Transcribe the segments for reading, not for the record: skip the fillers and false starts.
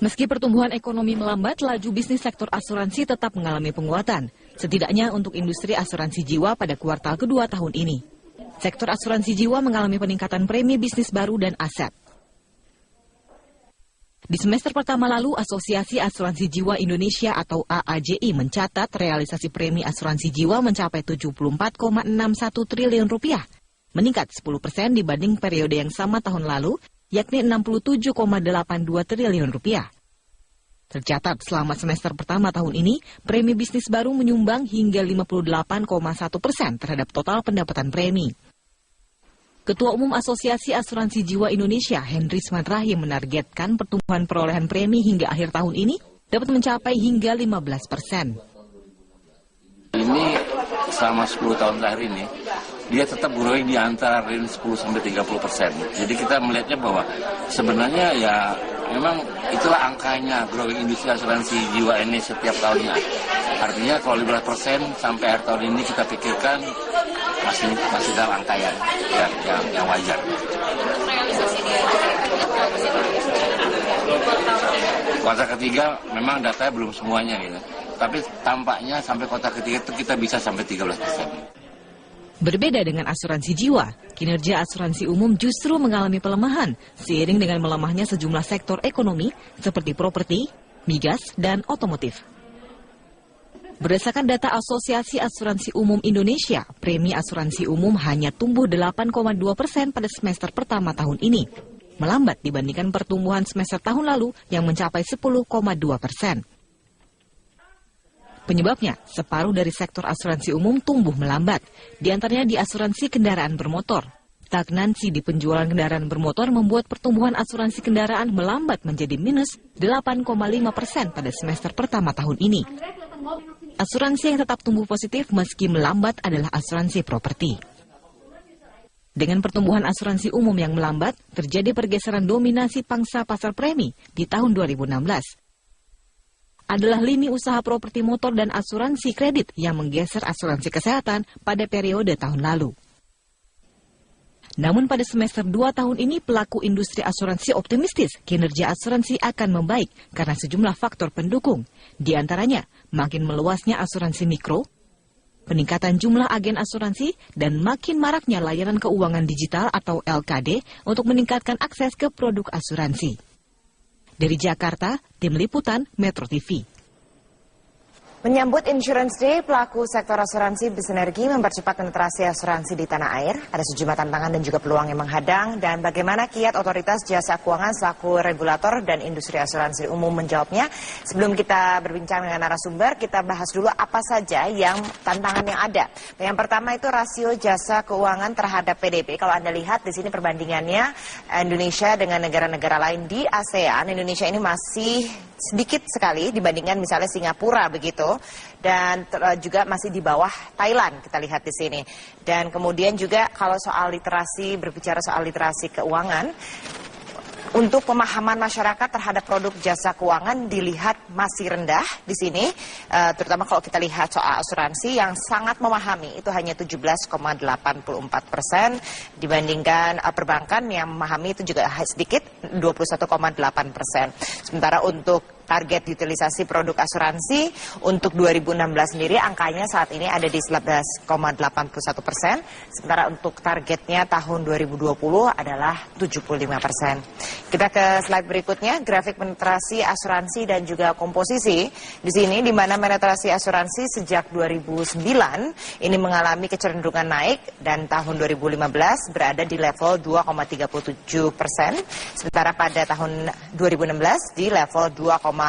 Meski pertumbuhan ekonomi melambat, laju bisnis sektor asuransi tetap mengalami penguatan, setidaknya untuk industri asuransi jiwa pada kuartal kedua tahun ini. Sektor asuransi jiwa mengalami peningkatan premi bisnis baru dan aset. Di semester pertama lalu, Asosiasi Asuransi Jiwa Indonesia atau AAJI mencatat realisasi premi asuransi jiwa mencapai 74,61 triliun rupiah, meningkat 10% dibanding periode yang sama tahun lalu, yakni 67,82 triliun rupiah. Tercatat selama semester pertama tahun ini, premi bisnis baru menyumbang hingga 58,1% terhadap total pendapatan premi. Ketua Umum Asosiasi Asuransi Jiwa Indonesia, Hendris Madrahim, menargetkan pertumbuhan perolehan premi hingga akhir tahun ini dapat mencapai hingga 15%. Ini selama 10 tahun terakhir ini, dia tetap growing di antara range 10-30%. Jadi kita melihatnya bahwa sebenarnya ya memang itulah angkanya growing industri asuransi jiwa ini setiap tahunnya. Artinya kalau 15% sampai akhir tahun ini kita pikirkan masih dalam angka yang wajar. Kuartal ketiga memang datanya belum semuanya gitu. Tapi tampaknya sampai kuartal ketiga itu kita bisa sampai 13%. Berbeda dengan asuransi jiwa, kinerja asuransi umum justru mengalami pelemahan seiring dengan melemahnya sejumlah sektor ekonomi seperti properti, migas, dan otomotif. Berdasarkan data Asosiasi Asuransi Umum Indonesia, premi asuransi umum hanya tumbuh 8,2% pada semester pertama tahun ini, melambat dibandingkan pertumbuhan semester tahun lalu yang mencapai 10,2%. Penyebabnya, separuh dari sektor asuransi umum tumbuh melambat, di antaranya di asuransi kendaraan bermotor. Stagnansi di penjualan kendaraan bermotor membuat pertumbuhan asuransi kendaraan melambat menjadi minus 8,5% pada semester pertama tahun ini. Asuransi yang tetap tumbuh positif meski melambat adalah asuransi properti. Dengan pertumbuhan asuransi umum yang melambat, terjadi pergeseran dominasi pangsa pasar premi di tahun 2016. Adalah lini usaha properti motor dan asuransi kredit yang menggeser asuransi kesehatan pada periode tahun lalu. Namun pada semester 2 tahun ini pelaku industri asuransi optimistis kinerja asuransi akan membaik karena sejumlah faktor pendukung, di antaranya makin meluasnya asuransi mikro, peningkatan jumlah agen asuransi, dan makin maraknya layanan keuangan digital atau LKD untuk meningkatkan akses ke produk asuransi. Dari Jakarta, Tim Liputan Metro TV. Menyambut Insurance Day, pelaku sektor asuransi bersinergi mempercepat penetrasi asuransi di tanah air. Ada sejumlah tantangan dan juga peluang yang menghadang, dan bagaimana kiat otoritas jasa keuangan selaku regulator dan industri asuransi umum menjawabnya. Sebelum kita berbincang dengan narasumber, kita bahas dulu apa saja yang tantangan yang ada. Yang pertama itu rasio jasa keuangan terhadap PDB. Kalau Anda lihat di sini perbandingannya Indonesia dengan negara-negara lain di ASEAN, Indonesia ini masih sedikit sekali dibandingkan misalnya Singapura begitu, dan juga masih di bawah Thailand kita lihat di sini. Dan kemudian juga kalau soal literasi, berbicara soal literasi keuangan, untuk pemahaman masyarakat terhadap produk jasa keuangan dilihat masih rendah di sini, terutama kalau kita lihat soal asuransi yang sangat memahami, itu hanya 17,84% dibandingkan perbankan yang memahami itu juga sedikit 21,8%. Sementara untuk target utilisasi produk asuransi untuk 2016 sendiri angkanya saat ini ada di 11,81%, sementara untuk targetnya tahun 2020 adalah 75%. Kita ke slide berikutnya, grafik penetrasi asuransi dan juga komposisi. Di sini di mana penetrasi asuransi sejak 2009 ini mengalami kecenderungan naik dan tahun 2015 berada di level 2,37%, sementara pada tahun 2016 di level 2,54%.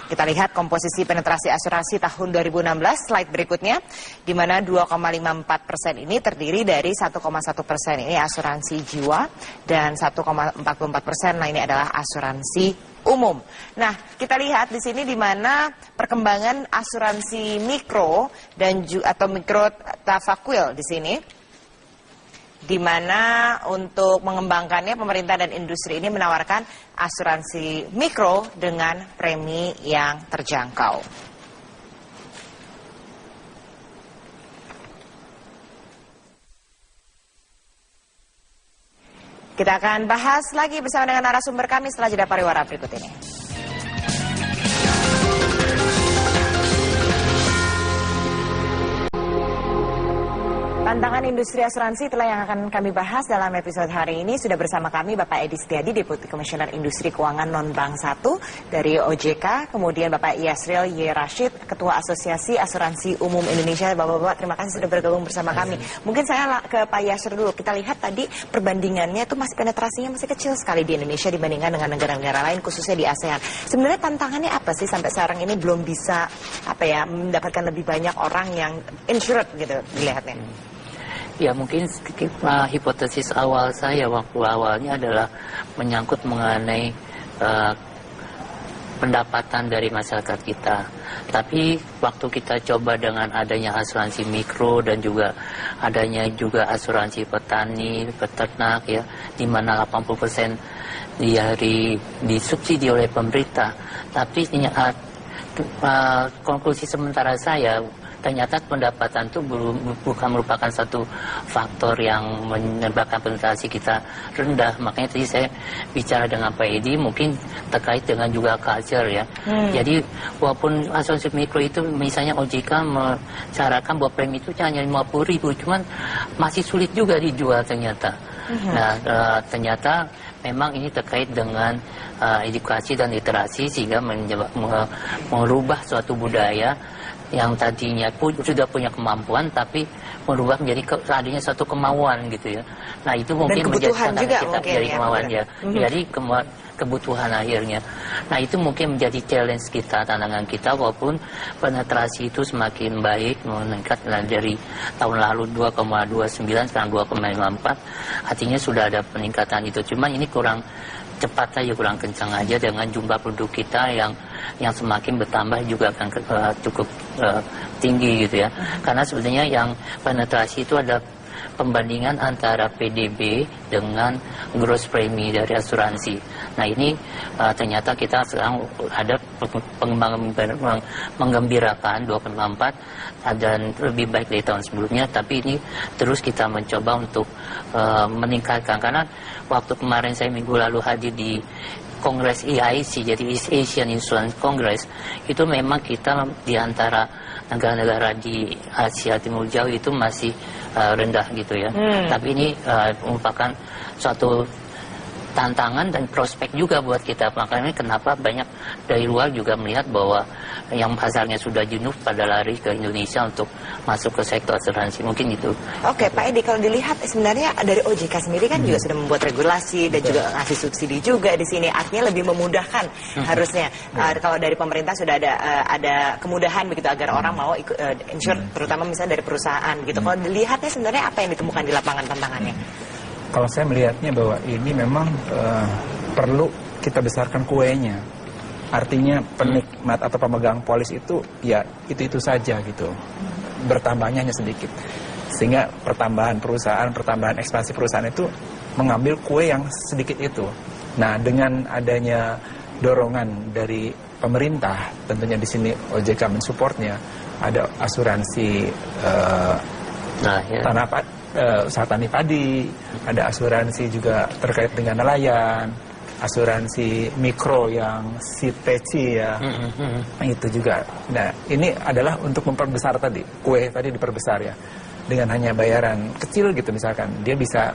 Kita lihat komposisi penetrasi asuransi tahun 2016, slide berikutnya, di mana 2,54% ini terdiri dari 1,1% ini asuransi jiwa dan 1,44% lainnya adalah asuransi umum. Nah, kita lihat di sini di mana perkembangan asuransi mikro dan atau mikro tafakuil di sini, di mana untuk mengembangkannya pemerintah dan industri ini menawarkan asuransi mikro dengan premi yang terjangkau. Kita akan bahas lagi bersama dengan narasumber kami setelah jeda pariwara berikut ini. Tantangan industri asuransi itulah yang akan kami bahas dalam episode hari ini. Sudah bersama kami Bapak Edi Setiadi, Deputi Komisioner Industri Keuangan Non-Bank 1 dari OJK. Kemudian Bapak Yasril Y. Rashid, Ketua Asosiasi Asuransi Umum Indonesia. Bapak-bapak, terima kasih sudah bergabung bersama kami. Mungkin saya ke Pak Yasril dulu. Kita lihat tadi perbandingannya itu masih penetrasinya masih kecil sekali di Indonesia dibandingkan dengan negara-negara lain, khususnya di ASEAN. Sebenarnya tantangannya apa sih sampai sekarang ini belum bisa mendapatkan lebih banyak orang yang insured gitu dilihatnya? Ya mungkin hipotesis awal saya waktu awalnya adalah menyangkut mengenai pendapatan dari masyarakat kita. Tapi waktu kita coba dengan adanya asuransi mikro dan juga adanya juga asuransi petani, peternak ya, di mana 80% disubsidi oleh pemerintah. Tapi konklusi sementara saya, ternyata pendapatan itu bukan merupakan satu faktor yang menyebabkan penetrasi kita rendah. Makanya tadi saya bicara dengan Pak Edi mungkin terkait dengan juga culture ya. Jadi walaupun asuransi mikro itu misalnya OJK mencaratkan bahwa premi itu hanya 50.000, cuman masih sulit juga dijual ternyata. Nah ternyata memang ini terkait dengan edukasi dan literasi sehingga merubah suatu budaya yang tadinya sudah punya kemampuan tapi merubah menjadi adanya satu kemauan gitu ya. Nah itu mungkin menjadi tantangan kita dari kemauan ya, jadi kebutuhan akhirnya. Nah itu mungkin menjadi challenge kita, tantangan kita, walaupun penetrasi itu semakin baik, meningkat dari tahun lalu 2,29 sekarang 2,54, artinya sudah ada peningkatan itu. Cuman ini kurang cepat saja, kurang kencang aja dengan jumlah penduduk kita yang semakin bertambah juga akan cukup tinggi gitu ya. Karena sebenarnya yang penetrasi itu ada pembandingan antara PDB dengan gross premi dari asuransi. Nah ini ternyata kita sekarang ada pengembangan menggembirakan 2,4 dan lebih baik dari tahun sebelumnya. Tapi ini terus kita mencoba untuk meningkatkan, karena waktu kemarin saya minggu lalu hadir di Kongres EIC, jadi East Asian Insurance Congress, itu memang kita di antara negara-negara di Asia Timur Jauh itu masih rendah gitu ya. Tapi ini merupakan suatu tantangan dan prospek juga buat kita. Makanya kenapa banyak dari luar juga melihat bahwa yang pasarnya sudah jenuh pada lari ke Indonesia untuk masuk ke sektor asuransi. Mungkin itu. Oke, Pak Edi, kalau dilihat sebenarnya dari OJK sendiri kan juga sudah membuat regulasi dan juga ngasih subsidi juga di sini. Artinya lebih memudahkan harusnya. Kalau dari pemerintah sudah ada kemudahan begitu agar orang mau ikut insure, terutama misalnya dari perusahaan gitu. Kalau dilihatnya sebenarnya apa yang ditemukan di lapangan tantangannya? Kalau saya melihatnya bahwa ini memang perlu kita besarkan kuenya. Artinya penikmat atau pemegang polis itu ya itu saja gitu. Bertambahnya hanya sedikit. Sehingga pertambahan perusahaan, pertambahan ekspansi perusahaan itu mengambil kue yang sedikit itu. Nah, dengan adanya dorongan dari pemerintah, tentunya di sini OJK mensupportnya, ada asuransi usaha tani padi, ada asuransi juga terkait dengan nelayan, asuransi mikro yang siteci ya, itu juga. Nah ini adalah untuk memperbesar tadi, kue tadi diperbesar ya, dengan hanya bayaran kecil gitu misalkan, dia bisa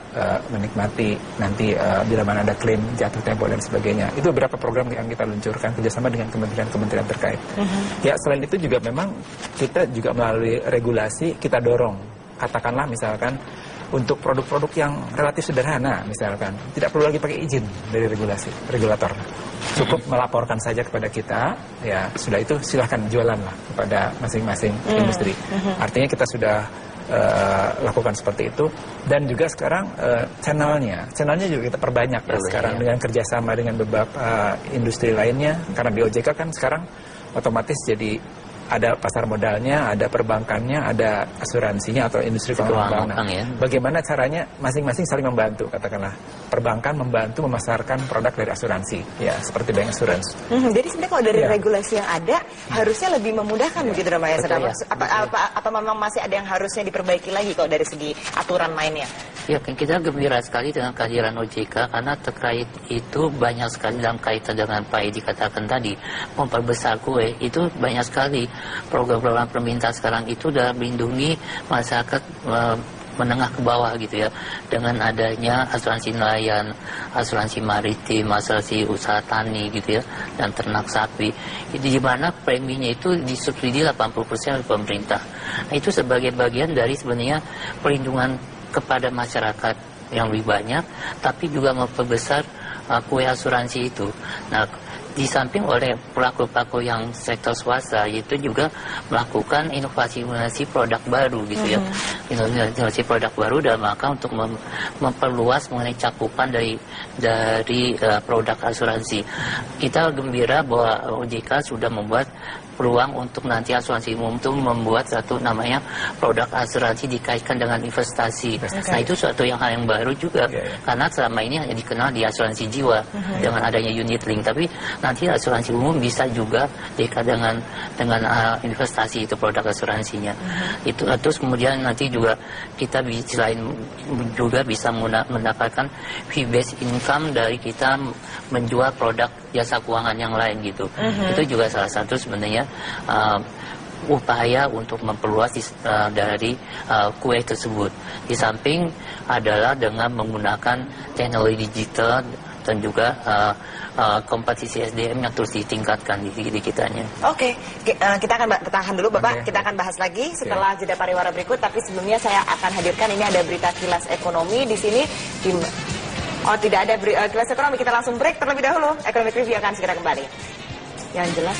menikmati nanti bila mana ada klaim jatuh tempo dan sebagainya. Itu beberapa program yang kita luncurkan kerjasama dengan kementerian-kementerian terkait. Ya selain itu juga memang kita juga melalui regulasi kita dorong. Katakanlah misalkan untuk produk-produk yang relatif sederhana misalkan tidak perlu lagi pakai izin dari regulator, cukup melaporkan saja kepada kita, ya sudah itu silahkan jualan lah kepada masing-masing industri. Artinya kita sudah lakukan seperti itu, dan juga sekarang channelnya juga kita perbanyak ya sekarang dengan kerjasama dengan beberapa industri lainnya, karena di OJK kan sekarang otomatis jadi ada pasar modalnya, ada perbankannya, ada asuransinya atau industri keuangan. Ya. Bagaimana caranya masing-masing saling membantu, katakanlah perbankan membantu memasarkan produk dari asuransi, ya seperti bank insurance. Jadi sebenarnya kalau dari regulasi yang ada harusnya lebih memudahkan begitu dong, Pak Yasir. Apa memang masih ada yang harusnya diperbaiki lagi kalau dari segi aturan mainnya? Ya, kita gembira sekali dengan kehadiran OJK karena terkait itu banyak sekali dalam kaitan dengan Pak Edi katakan tadi, memperbesar kue itu banyak sekali program-program pemerintah sekarang itu dalam melindungi masyarakat menengah ke bawah gitu ya, dengan adanya asuransi nelayan, asuransi maritim, asuransi usaha tani gitu ya, dan ternak sapi, di mana preminya itu disubsidi 80% oleh pemerintah. Nah, itu sebagai bagian dari sebenarnya perlindungan kepada masyarakat yang lebih banyak, tapi juga memperbesar kue asuransi itu. Nah, di samping oleh pelaku-pelaku yang sektor swasta itu juga melakukan inovasi-inovasi produk baru gitu ya, inovasi produk baru dalam rangka untuk memperluas mengenai cakupan dari produk asuransi. Kita gembira bahwa OJK sudah membuat peluang untuk nanti asuransi umum itu membuat satu namanya produk asuransi dikaitkan dengan investasi. Nah, itu suatu hal yang baru juga, karena selama ini hanya dikenal di asuransi jiwa dengan adanya unit link, tapi nanti asuransi umum bisa juga dikaitkan dengan investasi itu produk asuransinya. Itu terus kemudian nanti juga kita selain juga bisa mendapatkan fee based income dari kita menjual produk jasa keuangan yang lain gitu. Itu juga salah satu sebenarnya upaya untuk memperluas dari kue tersebut. Di samping adalah dengan menggunakan teknologi digital dan juga kompetisi SDM yang terus ditingkatkan di kitanya. Oke, kita akan tahan dulu Bapak, kita akan bahas lagi setelah jeda pariwara berikut, tapi sebelumnya saya akan hadirkan ini ada berita kilas ekonomi di sini. Oh, tidak ada kilas ekonomi, kita langsung break terlebih dahulu. Economic Review akan segera kembali. Yang jelas